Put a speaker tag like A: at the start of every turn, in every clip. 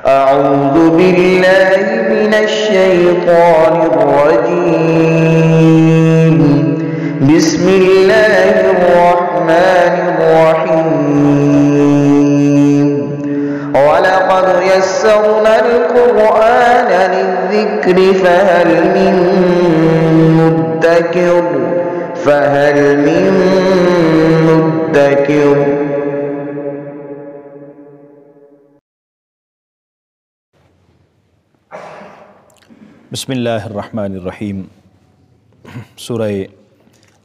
A: أعوذ بالله من الشيطان الرجيم. بسم الله الرحمن الرحيم. ولقد يسرنا القرآن للذكر فهل من مدكر
B: بسم اللہ الرحمن الرحیم. سورہ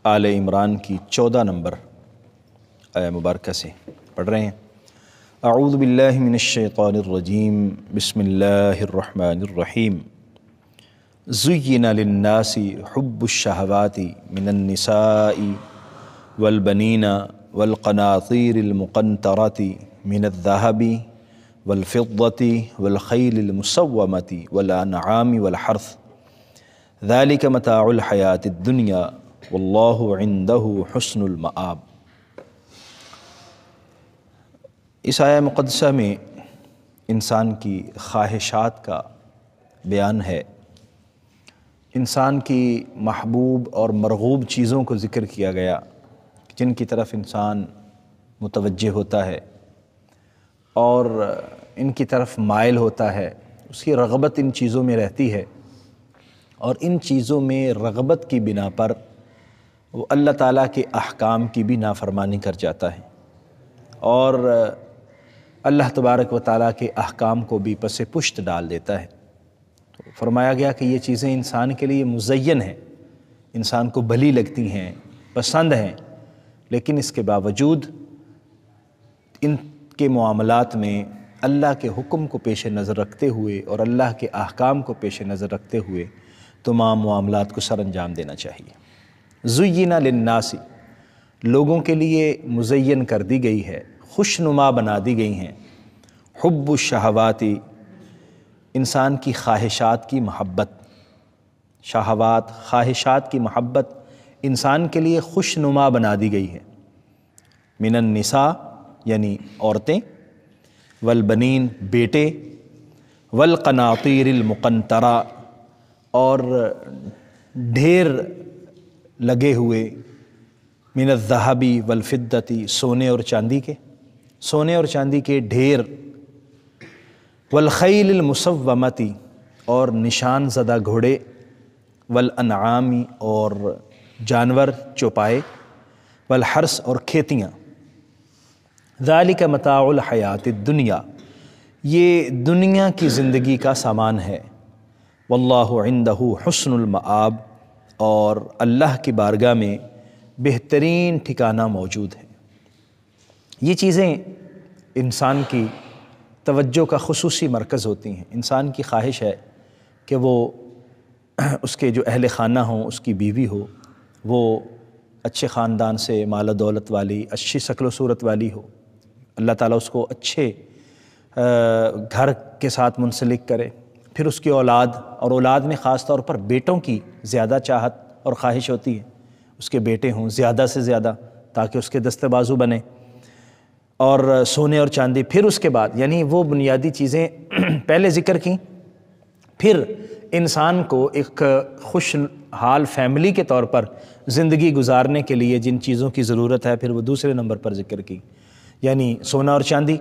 B: آل عمران کی 14 نمبر آیہ مبارکہ سے پڑھ رہے ہیں. اعوذ باللہ من الشیطان الرجیم. بسم اللہ الرحمن الرحیم. زین للناس حب الشہوات من النساء والبنین والقناطیر المقنطرۃ من الذہب والفضة والخیل المسومة والانعام والحرث ذلك متاع الحیاة الدنیا واللہ عنده حسن المآب. اس آیہ مقدسہ میں انسان کی خواہشات کا بیان ہے. انسان کی محبوب اور مرغوب چیزوں کو ذکر کیا گیا جن کی طرف انسان متوجہ ہوتا ہے اور ان کی طرف مائل ہوتا ہے. اس کی رغبت ان چیزوں میں رہتی ہے اور ان چیزوں میں رغبت کی بنا پر وہ اللہ تعالیٰ کے احکام کی بھی نافرمانی کر جاتا ہے اور اللہ تبارک و تعالیٰ کے احکام کو بھی پس پشت ڈال دیتا ہے. فرمایا گیا کہ یہ چیزیں انسان کے لیے مزین ہیں، انسان کو بھلی لگتی ہیں، پسند ہیں، لیکن اس کے باوجود ان کے معاملات میں اللہ کے حکم کو پیش نظر رکھتے ہوئے اور اللہ کے احکام کو پیش نظر رکھتے ہوئے تمام معاملات کو سر انجام دینا چاہیے. زین للناس، لوگوں کے لیے مزین کر دی گئی ہے، خوشنما بنا دی گئی ہیں. حب الشہوات، انسان کی خواہشات کی محبت. شہوات، خواہشات کی محبت انسان کے لیے خوشنما بنا دی گئی ہے. من النساء یعنی عورتیں، والبنین بیٹے، والقناطیر المقنطرہ اور ڈھیر لگے ہوئے، من الذہب والفضة سونے اور چاندی کے ڈھیر، والخیل المسومۃ اور نشان زدہ گھوڑے، والانعام اور جانور چوپائے، والحرث اور کھیتیاں. ذالک متاع الحیات الدنیا، یہ دنیا کی زندگی کا سامان ہے. واللہ عندہ حسن المآب، اور اللہ کی بارگاہ میں بہترین ٹھکانہ موجود ہے. یہ چیزیں انسان کی توجہ کا خصوصی مرکز ہوتی ہیں. انسان کی خواہش ہے کہ وہ اس کے جو اہل خانہ ہوں، اس کی بیوی ہو، وہ اچھے خاندان سے، مال و دولت والی، اچھی شکل و صورت والی ہو. اللہ تعالیٰ اس کو اچھے گھر کے ساتھ منسلک کرے. پھر اس کی اولاد، اور اولاد میں خاص طور پر بیٹوں کی زیادہ چاہت اور خواہش ہوتی ہے، اس کے بیٹے ہوں زیادہ سے زیادہ تاکہ اس کے دست بازو بنے. اور سونے اور چاندی پھر اس کے بعد، یعنی وہ بنیادی چیزیں پہلے ذکر کی. پھر انسان کو ایک خوش حال فیملی کے طور پر زندگی گزارنے کے لیے جن چیزوں کی ضرورت ہے پھر وہ دوسرے نمبر پر ذکر کی. یعنی سونا اور چاندی.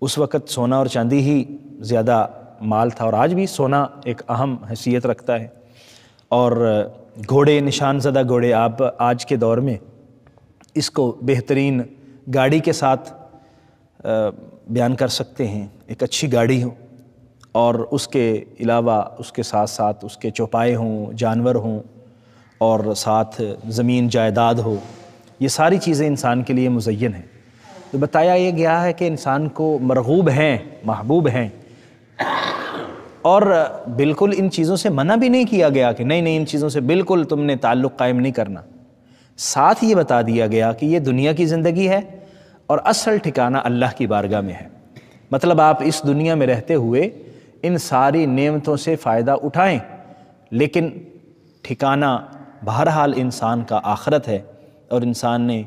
B: اس وقت سونا اور چاندی ہی زیادہ مال تھا، اور آج بھی سونا ایک اہم حیثیت رکھتا ہے. اور گھوڑے، نشان زدہ گھوڑے، آپ آج کے دور میں اس کو بہترین گاڑی کے ساتھ بیان کر سکتے ہیں. ایک اچھی گاڑی ہو اور اس کے علاوہ اس کے ساتھ ساتھ اس کے چوپائے ہوں، جانور ہوں، اور ساتھ زمین جائیداد ہو. یہ ساری چیزیں انسان کے لیے مزین ہیں. تو بتایا یہ گیا ہے کہ انسان کو مرغوب ہیں، محبوب ہیں، اور بالکل ان چیزوں سے منع بھی نہیں کیا گیا کہ نہیں ان چیزوں سے بالکل تم نے تعلق قائم نہیں کرنا. ساتھ یہ بتا دیا گیا کہ یہ دنیا کی زندگی ہے اور اصل ٹھکانہ اللہ کی بارگاہ میں ہے. مطلب آپ اس دنیا میں رہتے ہوئے ان ساری نعمتوں سے فائدہ اٹھائیں، لیکن ٹھکانہ بہرحال انسان کا آخرت ہے، اور انسان نے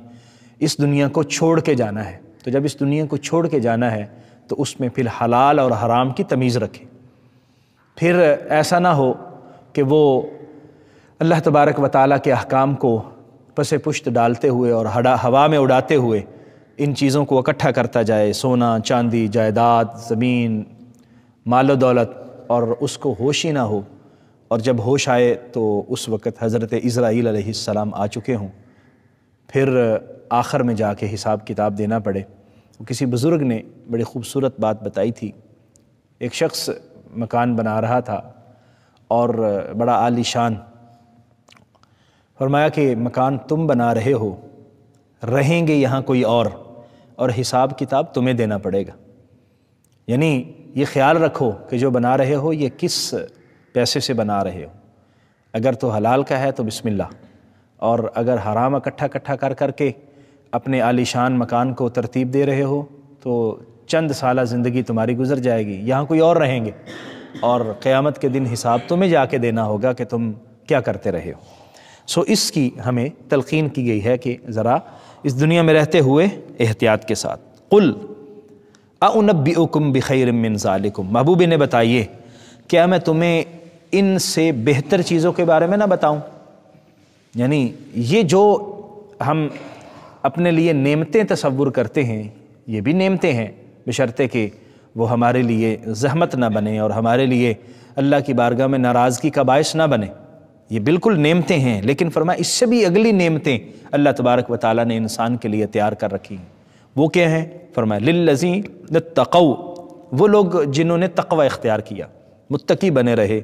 B: اس دنیا کو چھوڑ کے جانا ہے. تو جب اس دنیا کو چھوڑ کے جانا ہے تو اس میں پھر حلال اور حرام کی تمیز رکھے. پھر ایسا نہ ہو کہ وہ اللہ تبارک و تعالیٰ کے احکام کو پس پشت ڈالتے ہوئے اور ہوا میں اڑاتے ہوئے ان چیزوں کو اکٹھا کرتا جائے، سونا چاندی، جائیداد، زمین، مال و دولت، اور اس کو ہوش ہی نہ ہو، اور جب ہوش آئے تو اس وقت حضرت اسرائیل علیہ السلام آ چکے ہوں، پھر آخر میں جا کے حساب کتاب دینا پڑے. کسی بزرگ نے بڑی خوبصورت بات بتائی تھی. ایک شخص مکان بنا رہا تھا اور بڑا عالی شان. فرمایا کہ مکان تم بنا رہے ہو، رہیں گے یہاں کوئی اور حساب کتاب تمہیں دینا پڑے گا. یعنی یہ خیال رکھو کہ جو بنا رہے ہو یہ کس پیسے سے بنا رہے ہو. اگر تو حلال کا ہے تو بسم اللہ، اور اگر حرام اکٹھا کر کے اپنے عالی شان مکان کو ترتیب دے رہے ہو تو چند سالہ زندگی تمہاری گزر جائے گی، یہاں کوئی اور رہیں گے، اور قیامت کے دن حساب تمہیں جا کے دینا ہوگا کہ تم کیا کرتے رہے ہو. سو اس کی ہمیں تلقین کی گئی ہے کہ ذرا اس دنیا میں رہتے ہوئے احتیاط کے ساتھ. قل اُنَبِّئُكُم بِخَيْرٍ مِّن ذَلِكُم، محبوب نے بتائیے کیا میں تمہیں ان سے بہتر چیزوں کے بارے میں نہ بتاؤں. یعنی یہ جو ہم اپنے لیے نعمتیں تصور کرتے ہیں یہ بھی نعمتیں ہیں، بشرطے کہ وہ ہمارے لیے زحمت نہ بنے اور ہمارے لیے اللہ کی بارگاہ میں ناراضگی کا باعث نہ بنے. یہ بالکل نعمتیں ہیں، لیکن فرمایا اس سے بھی اگلی نعمتیں اللہ تبارک و تعالیٰ نے انسان کے لیے تیار کر رکھی ہیں. وہ کیا ہیں؟ فرمایا للذین اتقوا، وہ لوگ جنہوں نے تقوی اختیار کیا، متقی بنے رہے.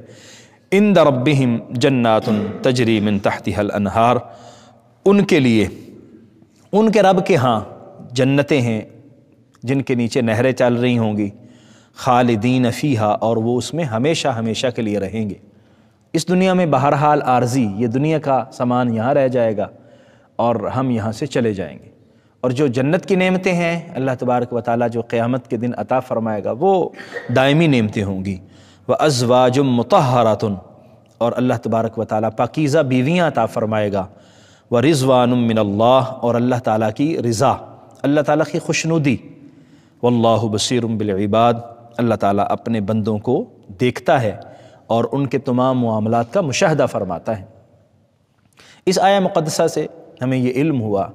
B: عند ربہم جنات تجری من تحتها الانہار، ان کے لیے ان کے رب کے ہاں جنتیں ہیں جن کے نیچے نہریں چل رہی ہوں گی. خالدین فیہا، اور وہ اس میں ہمیشہ ہمیشہ کے لیے رہیں گے. اس دنیا میں بہرحال عارضی، یہ دنیا کا سامان یہاں رہ جائے گا اور ہم یہاں سے چلے جائیں گے. اور جو جنت کی نعمتیں ہیں اللہ تبارک و تعالیٰ جو قیامت کے دن عطا فرمائے گا وہ دائمی نعمتیں ہوں گی. وَأَزْوَاجٌ مُطَهَّرَةٌ، اور اللہ تبارک و تعالیٰ پاکیزہ بیویاں عطا فرمائے گا. وَرِضْوَانٌ مِّنَ اللَّهِ، اور اللہ تعالیٰ کی رضا، اللہ تعالیٰ کی خوشنودی. وَاللَّهُ بَصِيرٌ بِالْعِبَادِ، اللہ تعالیٰ اپنے بندوں کو دیکھتا ہے اور ان کے تمام معاملات کا مشاہدہ فرماتا ہے. اس آیہ مقدسہ سے ہمیں یہ علم ہوا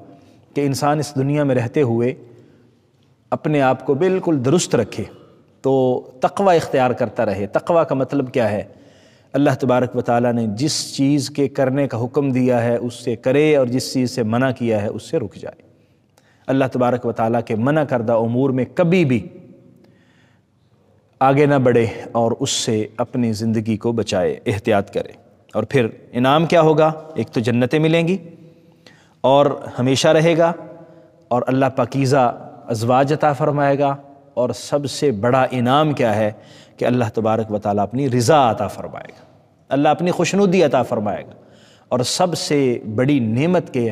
B: کہ انسان اس دنیا میں رہتے ہوئے اپنے آپ کو بالکل درست رکھے تو تقوی اختیار کرتا رہے. تقوی کا مطلب کیا ہے؟ اللہ تبارک و تعالیٰ نے جس چیز کے کرنے کا حکم دیا ہے اس سے کرے، اور جس چیز سے منع کیا ہے اس سے رک جائے. اللہ تبارک و تعالیٰ کے منع کردہ امور میں کبھی بھی آگے نہ بڑھے اور اس سے اپنی زندگی کو بچائے، احتیاط کرے. اور پھر انعام کیا ہوگا؟ ایک تو جنتیں ملیں گی اور ہمیشہ رہے گا، اور اللہ پاکیزہ ازواج عطا فرمائے گا، اور سب سے بڑا انعام کیا ہے کہ اللہ تبارک و تعالیٰ اپنی رضا عطا فرمائے گا، اللہ اپنی خوشنودی عطا فرمائے گا. اور سب سے بڑی نعمت کہ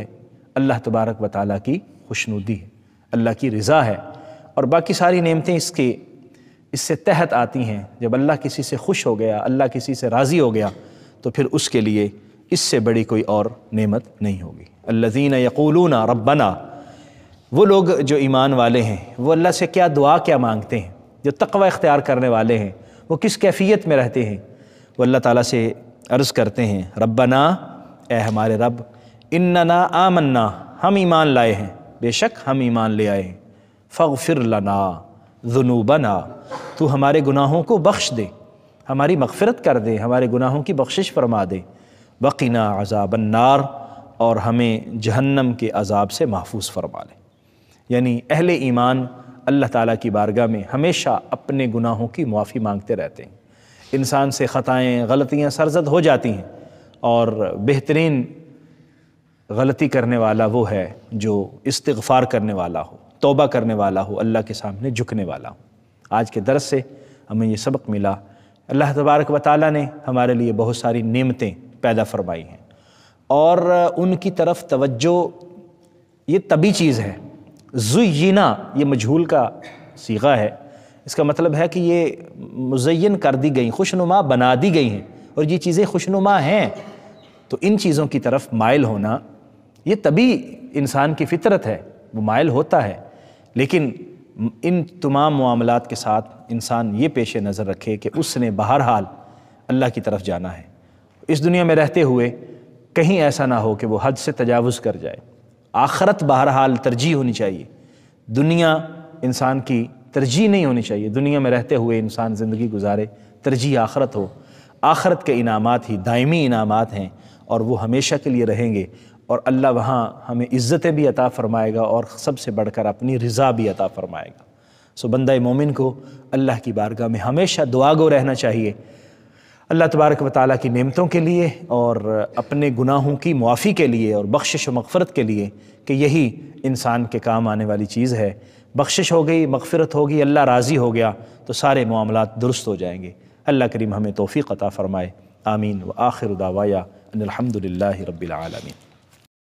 B: اللہ تبارک و تعالیٰ کی خوشنودی ہے، اللہ کی رضا ہے. اور باقی ساری نعمتیں اس سے تحت آتی ہیں. جب اللہ کسی سے خوش ہو گیا، اللہ کسی سے راضی ہو گیا، تو پھر اس کے لیے اس سے بڑی کوئی اور نعمت نہیں ہوگی. الذین یقولون ربنا، وہ لوگ جو ایمان والے ہیں وہ اللہ سے کیا دعا کیا مانگتے ہیں؟ جو تقوی اختیار کرنے والے ہیں وہ کس کیفیت میں رہتے ہیں؟ وہ اللہ تعالیٰ سے عرض کرتے ہیں ربنا، اے ہمارے رب، اننا آمنا، ہم ایمان لائے ہیں، بے شک ہم ایمان لے آئے ہیں. فاغفر لنا ذنوبنا، تو ہمارے گناہوں کو بخش دے، ہماری مغفرت کر دے، ہمارے گناہوں کی بخشش فرما دے. وقنا عذاب النار، اور ہمیں جہنم کے عذاب سے محفوظ فرما لے. یعنی اہل ایمان اللہ تعالیٰ کی بارگاہ میں ہمیشہ اپنے گناہوں کی معافی مانگتے رہتے ہیں. انسان سے خطائیں، غلطیاں سرزد ہو جاتی ہیں، اور بہترین غلطی کرنے والا وہ ہے جو استغفار کرنے والا ہو، توبہ کرنے والا ہو، اللہ کے سامنے جھکنے والا ہو. آج کے درس سے ہمیں یہ سبق ملا، اللہ تبارک و تعالیٰ نے ہمارے لیے بہت ساری نعمتیں پیدا فرمائی ہیں، اور ان کی طرف توجہ یہ طبی چیز ہے. زینا یہ مجہول کا صیغہ ہے، اس کا مطلب ہے کہ یہ مزین کر دی گئی، خوشنما بنا دی گئی ہیں، اور یہ چیزیں خوشنما ہیں، تو ان چیزوں کی طرف مائل ہونا یہ طبی انسان کی فطرت ہے، وہ مائل ہوتا ہے. لیکن ان تمام معاملات کے ساتھ انسان یہ پیش نظر رکھے کہ اس نے بہرحال اللہ کی طرف جانا ہے۔ اس دنیا میں رہتے ہوئے کہیں ایسا نہ ہو کہ وہ حد سے تجاوز کر جائے۔ آخرت بہرحال ترجیح ہونی چاہیے، دنیا انسان کی ترجیح نہیں ہونی چاہیے۔ دنیا میں رہتے ہوئے انسان زندگی گزارے، ترجیح آخرت ہو۔ آخرت کے انعامات ہی دائمی انعامات ہیں اور وہ ہمیشہ کے لیے رہیں گے، اور اللہ وہاں ہمیں عزتیں بھی عطا فرمائے گا اور سب سے بڑھ کر اپنی رضا بھی عطا فرمائے گا۔ سو بندہ مومن کو اللہ کی بارگاہ میں ہمیشہ دعا گو رہنا چاہیے، اللہ تبارک و تعالیٰ کی نعمتوں کے لیے اور اپنے گناہوں کی معافی کے لیے اور بخشش و مغفرت کے لیے، کہ یہی انسان کے کام آنے والی چیز ہے۔ بخشش ہو گئی، مغفرت ہوگی، اللہ راضی ہو گیا تو سارے معاملات درست ہو جائیں گے۔ اللہ کریم ہمیں توفیق عطا فرمائے، آمین۔ وآخر دعوایا ان الحمد للہ رب العالمین۔